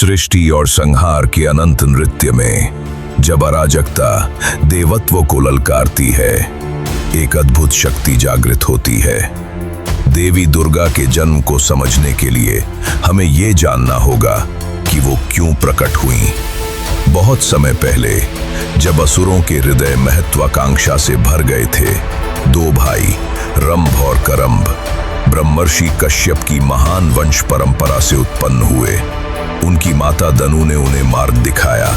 सृष्टि और संहार के अनंत नृत्य में जब अराजकता देवत्व को ललकारती है, एक अद्भुत शक्ति जागृत होती है। देवी दुर्गा के जन्म को समझने के लिए हमें ये जानना होगा कि वो क्यों प्रकट हुई। बहुत समय पहले जब असुरों के हृदय महत्वाकांक्षा से भर गए थे, दो भाई रंभ और करंभ ब्रह्मर्षि कश्यप की महान वंश परंपरा से उत्पन्न हुए। उनकी माता दनु ने उन्हें मार्ग दिखाया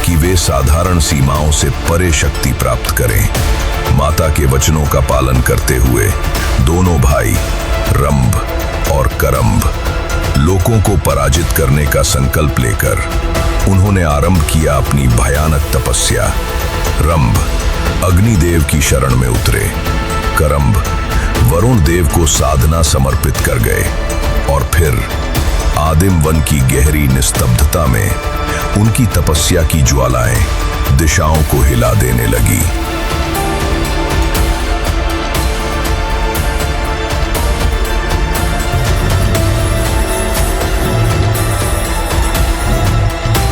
कि वे साधारण सीमाओं से परे शक्ति प्राप्त करें। माता के वचनों का पालन करते हुए दोनों भाई रंभ और करंभ लोगों को पराजित करने का संकल्प लेकर उन्होंने आरंभ किया अपनी भयानक तपस्या। रंभ अग्निदेव की शरण में उतरे, करंभ वरुण देव को साधना समर्पित कर गए और फिर आदिम वन की गहरी निस्तब्धता में उनकी तपस्या की ज्वालाएं दिशाओं को हिला देने लगी।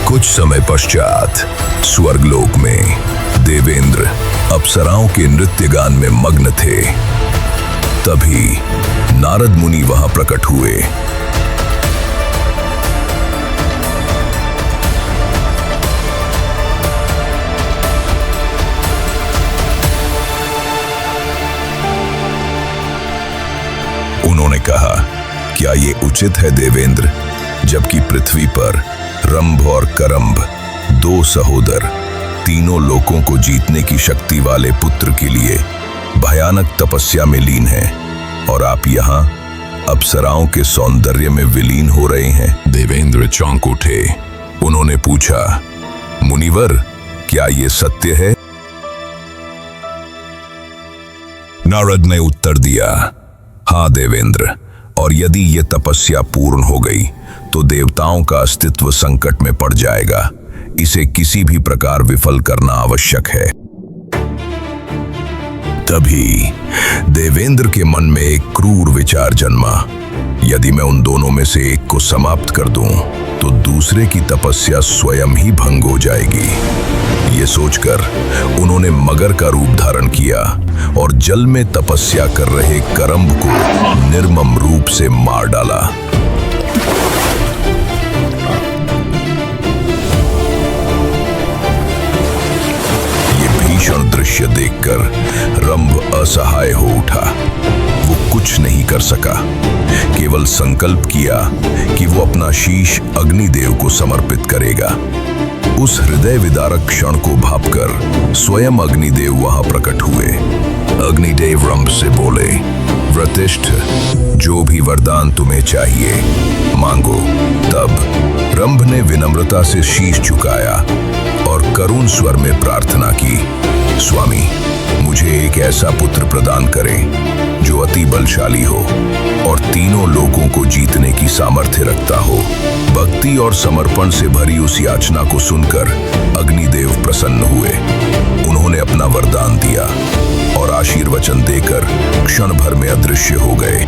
कुछ समय पश्चात स्वर्गलोक में देवेंद्र अप्सराओं के नृत्य गान में मग्न थे। तभी नारद मुनि वहां प्रकट हुए। उन्होंने कहा, क्या ये उचित है देवेंद्र, जबकि पृथ्वी पर रंभ और करंभ दो सहोदर तीनों लोकों को जीतने की शक्ति वाले पुत्र के लिए भयानक तपस्या में लीन हैं, और आप यहाँ अप्सराओं के सौंदर्य में विलीन हो रहे हैं। देवेंद्र चौंक उठे। उन्होंने पूछा, मुनिवर, क्या ये सत्य है? नारद ने उत्तर दिया, हाँ देवेंद्र, और यदि ये तपस्या पूर्ण हो गई तो देवताओं का अस्तित्व संकट में पड़ जाएगा। इसे किसी भी प्रकार विफल करना आवश्यक है। तभी देवेंद्र के मन में एक क्रूर विचार जन्मा, यदि मैं उन दोनों में से एक को समाप्त कर दूं तो दूसरे की तपस्या स्वयं ही भंग हो जाएगी। ये सोचकर उन्होंने मगर का रूप धारण किया और जल में तपस्या कर रहे करंभ को निर्मम रूप से मार डाला। ये भीषण दृश्य देखकर रंभ असहाय हो उठा। वो कुछ नहीं कर सका, केवल संकल्प किया कि वो अपना शीश अग्निदेव को समर्पित करेगा। उस हृदय विदारक क्षण को भांपकर स्वयं अग्निदेव वहां प्रकट हुए। अग्निदेव रंभ से बोले, वृतिष्ठ, जो भी वरदान तुम्हें चाहिए मांगो। तब रंभ ने विनम्रता से शीश झुकाया और करुण स्वर में प्रार्थना की, स्वामी, मुझे एक ऐसा पुत्र प्रदान करें जो अति बलशाली हो और तीनों लोगों को जीतने की सामर्थ्य रखता हो। भक्ति और समर्पण से भरी उस याचना को सुनकर अग्निदेव प्रसन्न हुए। उन्होंने अपना वरदान दिया और आशीर्वचन देकर क्षण भर में अदृश्य हो गए।